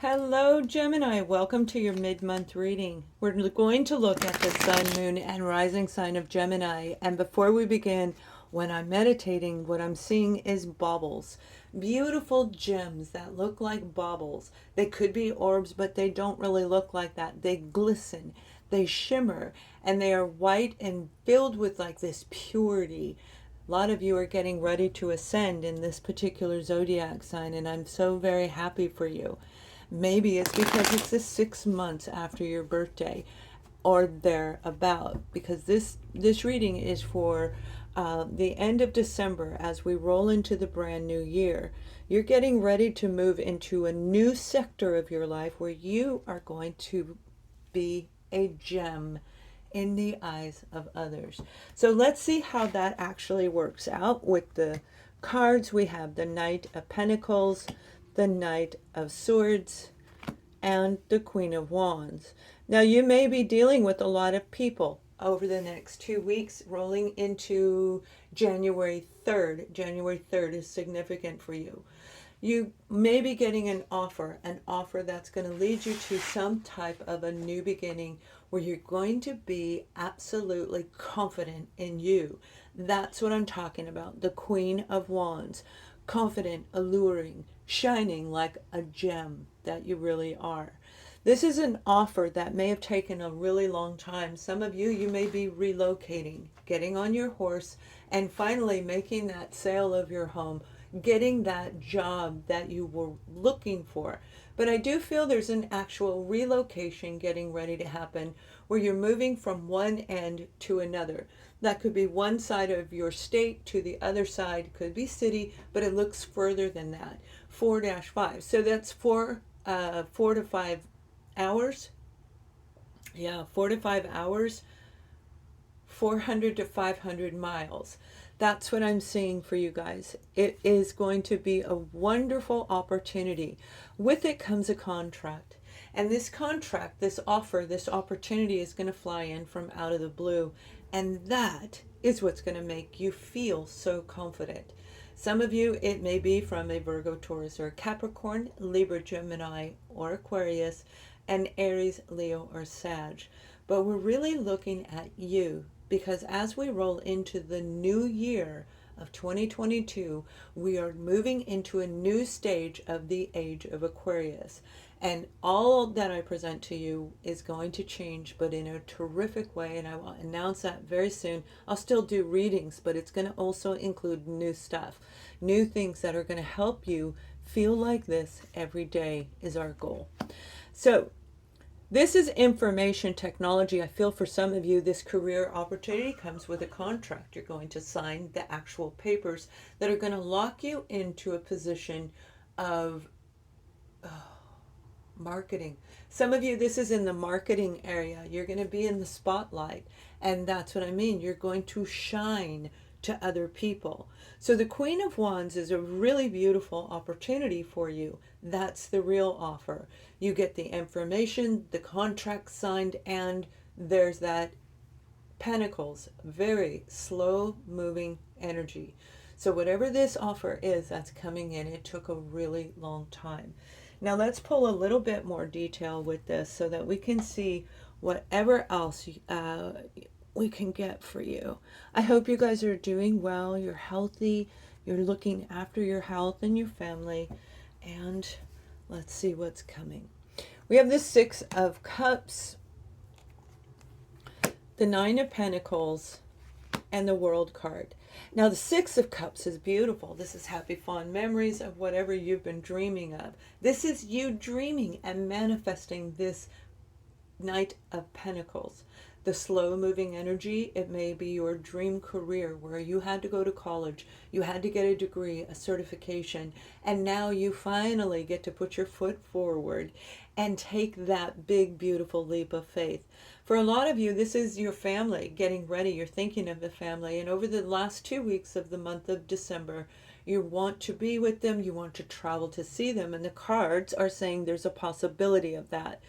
Hello, Gemini. Welcome to your mid-month reading. We're going to look at the sun, moon, and rising sign of Gemini. And before we begin, when I'm meditating, what I'm seeing is baubles. Beautiful gems that look like baubles. They could be orbs, but they don't really look like that. They glisten, they shimmer, and they are white and filled with like this purity. A lot of you are getting ready to ascend in this particular zodiac sign, and I'm so very happy for you. Maybe it's because it's the 6 months after your birthday or thereabout, because this reading is for the end of December as we roll into the brand new year. You're getting ready to move into a new sector of your life where you are going to be a gem in the eyes of others. So let's see how that actually works out with the cards. We have the Knight of Pentacles, the Knight of Swords, and the Queen of Wands. Now you may be dealing with a lot of people over the next 2 weeks, rolling into January 3rd. January 3rd is significant for you. You may be getting an offer that's going to lead you to some type of a new beginning where you're going to be absolutely confident in you. That's what I'm talking about. The Queen of Wands. Confident, alluring, shining like a gem that you really are. This is an offer that may have taken a really long time. Some of you, you may be relocating, getting on your horse, and finally making that sale of your home, getting that job that you were looking for. But I do feel there's an actual relocation getting ready to happen where you're moving from one end to another. That could be one side of your state to the other side, could be city, but it looks further than that. 4-5. So that's 4 to 5 hours. Yeah, 4 to 5 hours, 400 to 500 miles. That's what I'm seeing for you guys. It is going to be a wonderful opportunity. With it comes a contract. And this contract, this offer, this opportunity is going to fly in from out of the blue. And that is what's going to make you feel so confident. Some of you, it may be from a Virgo, Taurus, or Capricorn, Libra, Gemini, or Aquarius, and Aries, Leo, or Sag. But we're really looking at you, because as we roll into the new year of 2022, we are moving into a new stage of the age of Aquarius. And all that I present to you is going to change, but in a terrific way. And I will announce that very soon. I'll still do readings, but it's going to also include new stuff, new things that are going to help you feel like this every day is our goal. So this is information technology. I feel for some of you, this career opportunity comes with a contract. You're going to sign the actual papers that are going to lock you into a position of marketing. Some of you, this is in the marketing area. You're going to be in the spotlight. And that's what I mean. You're going to shine to other people. So the Queen of Wands is a really beautiful opportunity for you. That's the real offer. You get the information, the contract signed, and there's that Pentacles, very slow moving energy. So whatever this offer is that's coming in, it took a really long time. Now let's pull a little bit more detail with this so that we can see whatever else we can get for you. I hope you guys are doing well, you're healthy, you're looking after your health and your family, and let's see what's coming. We have the 6 of Cups, the 9 of Pentacles, and the World card. Now the 6 of Cups is beautiful. This is happy, fond memories of whatever you've been dreaming of. This is you dreaming and manifesting this Knight of Pentacles. The slow moving energy, it may be your dream career where you had to go to college, you had to get a degree, a certification, and now you finally get to put your foot forward and take that big, beautiful leap of faith. For a lot of you, this is your family getting ready. You're thinking of the family, and over the last 2 weeks of the month of December, you want to be with them, you want to travel to see them, and the cards are saying there's a possibility of that.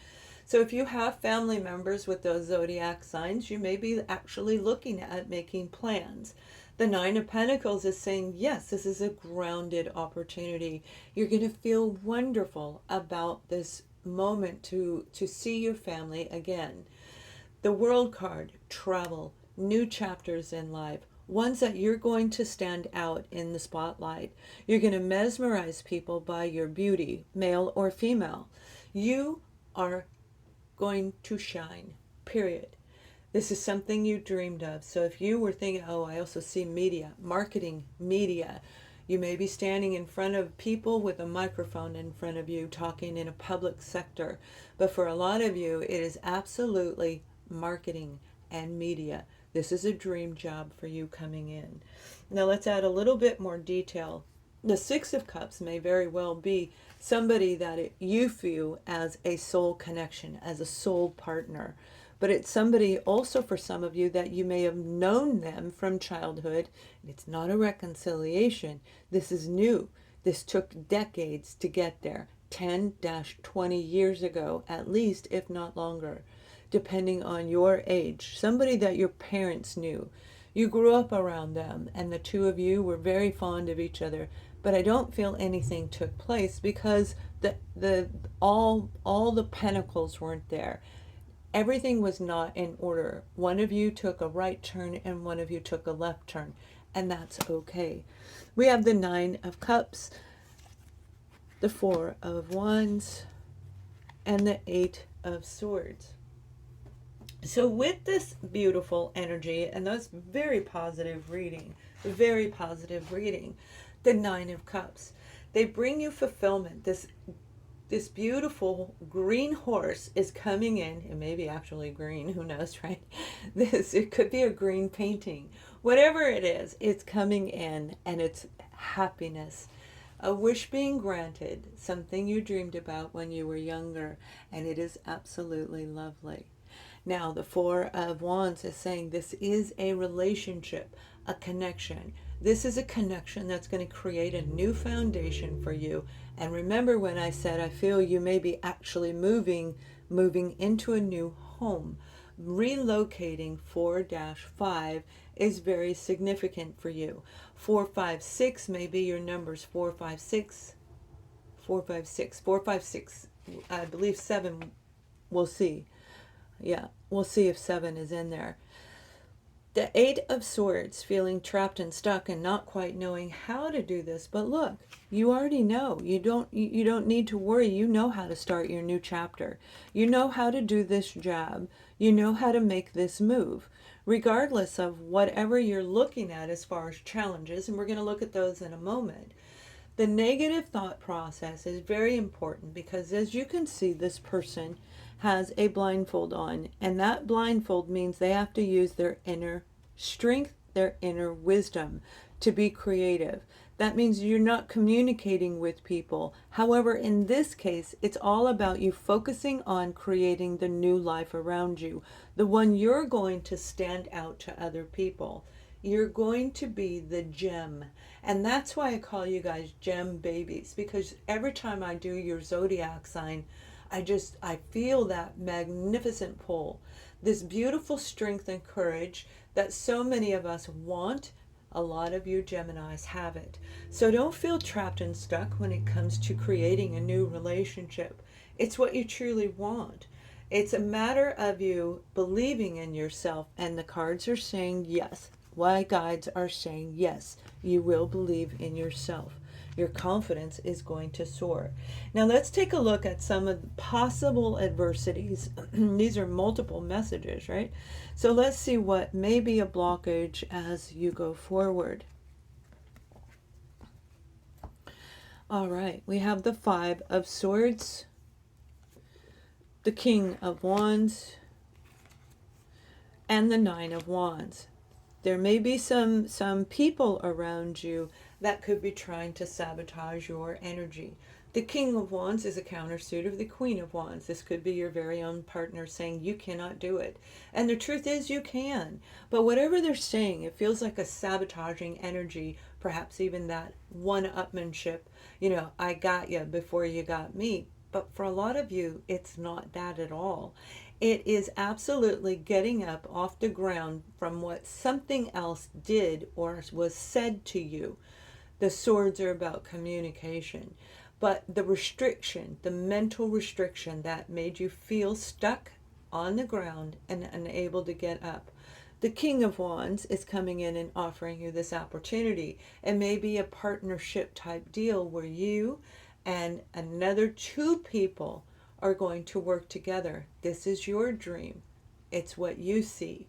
So if you have family members with those zodiac signs, you may be actually looking at making plans. The Nine of Pentacles is saying, yes, this is a grounded opportunity. You're going to feel wonderful about this moment to see your family again. The World card, travel, new chapters in life, ones that you're going to stand out in the spotlight. You're going to mesmerize people by your beauty, male or female. You are going to shine, period. This is something you dreamed of. So if you were thinking, oh, I also see media, marketing, media, you may be standing in front of people with a microphone in front of you talking in a public sector. But for a lot of you, it is absolutely marketing and media. This is a dream job for you coming in. Now let's add a little bit more detail. The Six of Cups may very well be somebody that you feel as a soul connection, as a soul partner. But it's somebody also for some of you that you may have known them from childhood. It's not a reconciliation. This is new. This took decades to get there. 10-20 years ago, at least, if not longer, depending on your age. Somebody that your parents knew. You grew up around them, and the two of you were very fond of each other. But I don't feel anything took place because all the pentacles weren't there. Everything was not in order. One of you took a right turn and one of you took a left turn, and that's okay. We have the Nine of Cups, the Four of Wands, and the Eight of Swords. So with this beautiful energy, and that's very positive reading, the Nine of Cups, they bring you fulfillment. This beautiful green horse is coming in. It may be actually green, who knows, right? It could be a green painting. Whatever it is, it's coming in, and it's happiness. A wish being granted, something you dreamed about when you were younger, and it is absolutely lovely. Now, the Four of Wands is saying this is a relationship, a connection. This is a connection that's going to create a new foundation for you. And remember when I said I feel you may be actually moving into a new home. Relocating 4-5 is very significant for you. 4, 5, 6 may be your numbers. 4, 5, 6, 4, 5, 6, 4, 5, 6. I believe 7, we'll see. Yeah, we'll see if 7 is in there. The Eight of Swords, feeling trapped and stuck and not quite knowing how to do this. But look, you already know. You don't need to worry. You know how to start your new chapter. You know how to do this job. You know how to make this move. Regardless of whatever you're looking at as far as challenges, and we're going to look at those in a moment. The negative thought process is very important because, as you can see, this person has a blindfold on, and that blindfold means they have to use their inner strength, their inner wisdom to be creative. That means you're not communicating with people. However, in this case, it's all about you focusing on creating the new life around you, the one you're going to stand out to other people. You're going to be the gem. And that's why I call you guys gem babies, because every time I do your zodiac sign, I feel that magnificent pull, this beautiful strength and courage that so many of us want. A lot of you Geminis have it. So don't feel trapped and stuck when it comes to creating a new relationship. It's what you truly want. It's a matter of you believing in yourself, and the cards are saying yes. Why guides are saying yes, you will believe in yourself. Your confidence is going to soar. Now let's take a look at some of the possible adversities. These are multiple messages, right? So let's see what may be a blockage as you go forward. All right, we have the Five of Swords, the King of Wands, and the Nine of Wands. There may be some people around you that could be trying to sabotage your energy. The King of Wands is a countersuit of the Queen of Wands. This could be your very own partner saying you cannot do it. And the truth is you can. But whatever they're saying, it feels like a sabotaging energy, perhaps even that one-upmanship. You know, I got you before you got me. But for a lot of you, it's not that at all. It is absolutely getting up off the ground from what something else did or was said to you. The swords are about communication. But the restriction, the mental restriction that made you feel stuck on the ground and unable to get up. The King of Wands is coming in and offering you this opportunity. It may be a partnership type deal where you and another two people are going to work together. This is your dream. It's what you see.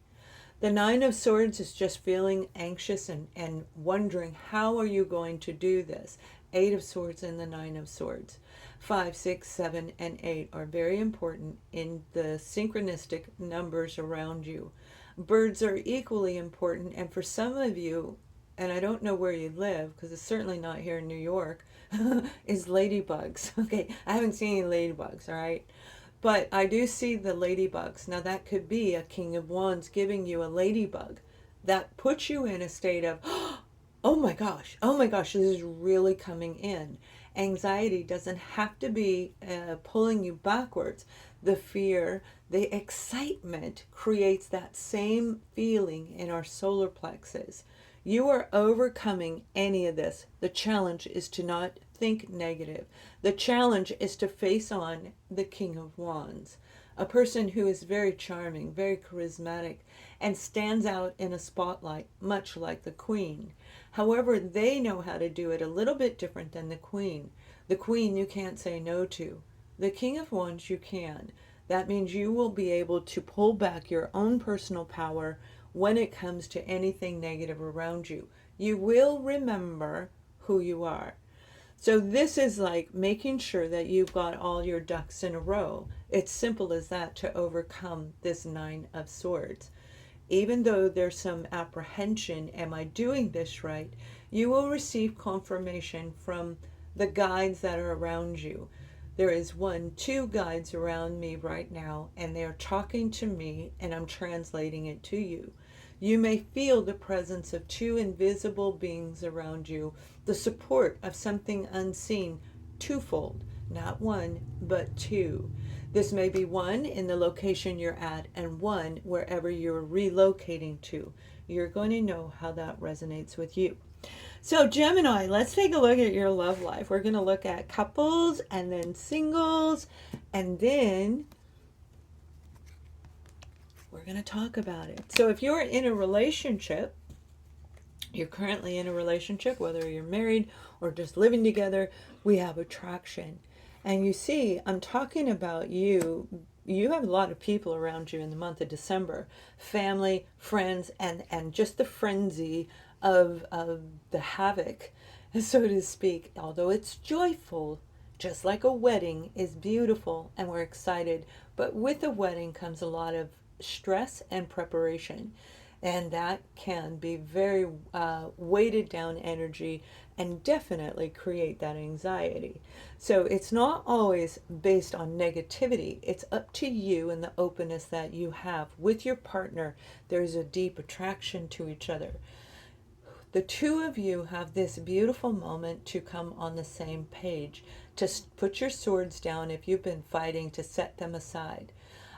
The Nine of Swords is just feeling anxious and wondering, how are you going to do this? Eight of Swords and the Nine of Swords. 5, 6, 7, and 8 are very important in the synchronistic numbers around you. Birds are equally important, and for some of you, and I don't know where you live, because it's certainly not here in New York, is ladybugs. Okay, I haven't seen any ladybugs, all right? But I do see the ladybugs. Now that could be a King of Wands giving you a ladybug. That puts you in a state of, oh my gosh, this is really coming in. Anxiety doesn't have to be pulling you backwards. The fear, the excitement creates that same feeling in our solar plexus. You are overcoming any of this. The challenge is to not think negative. The challenge is to face on the King of Wands, a person who is very charming, very charismatic, and stands out in a spotlight, much like the Queen. However, they know how to do it a little bit different than the Queen. The Queen you can't say no to. The King of Wands you can. That means you will be able to pull back your own personal power when it comes to anything negative around you. You will remember who you are. So this is like making sure that you've got all your ducks in a row. It's simple as that to overcome this Nine of Swords. Even though there's some apprehension, am I doing this right? You will receive confirmation from the guides that are around you. There is two guides around me right now, and they're talking to me, and I'm translating it to you. You may feel the presence of two invisible beings around you, the support of something unseen, twofold, not one, but two. This may be one in the location you're at and one wherever you're relocating to. You're going to know how that resonates with you. So Gemini, let's take a look at your love life. We're going to look at couples and then singles, and then we're going to talk about it. So if you're in a relationship, you're currently in a relationship, whether you're married or just living together, we have attraction. And you see, I'm talking about you. You have a lot of people around you in the month of December, family, friends, and just the frenzy of the havoc, so to speak. Although it's joyful, just like a wedding is beautiful and we're excited, but with a wedding comes a lot of stress and preparation, and that can be very weighted down energy and definitely create that anxiety. So it's not always based on negativity. It's up to you and the openness that you have with your partner. There's a deep attraction to each other. The two of you have this beautiful moment to come on the same page, to put your swords down if you've been fighting, to set them aside.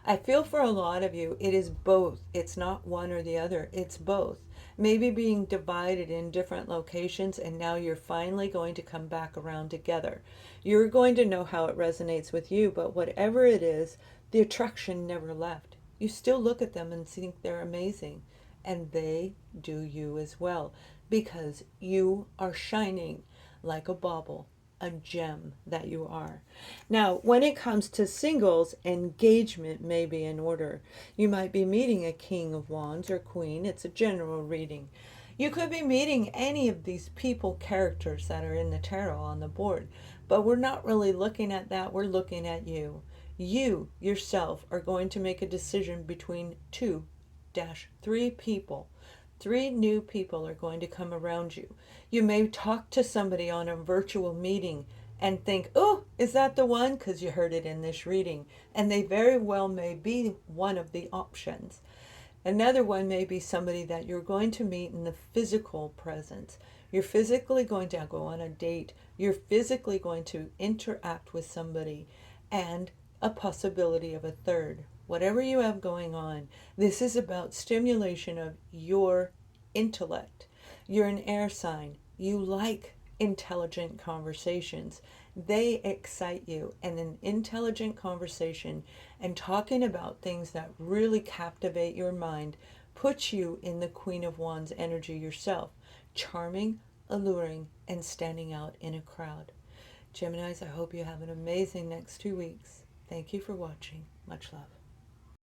I feel for a lot of you, it is both. It's not one or the other. It's both. Maybe being divided in different locations, and now you're finally going to come back around together. You're going to know how it resonates with you, but whatever it is, the attraction never left. You still look at them and think they're amazing, and they do you as well, because you are shining like a bauble, a gem that you are. Now, when it comes to singles, engagement may be in order. You might be meeting a King of Wands or Queen. It's a general reading. You could be meeting any of these people, characters that are in the tarot on the board, but we're not really looking at that. We're looking at you. You yourself are going to make a decision between 2-3 people. 3 new people are going to come around you. You may talk to somebody on a virtual meeting and think, oh, is that the one? Because you heard it in this reading. And they very well may be one of the options. Another one may be somebody that you're going to meet in the physical presence. You're physically going to go on a date. You're physically going to interact with somebody, and a possibility of a third. whatever you have going on. This is about stimulation of your intellect. You're an air sign. You like intelligent conversations. They excite you. And an intelligent conversation and talking about things that really captivate your mind puts you in the Queen of Wands energy yourself. Charming, alluring, and standing out in a crowd. Geminis, I hope you have an amazing next 2 weeks. Thank you for watching. Much love.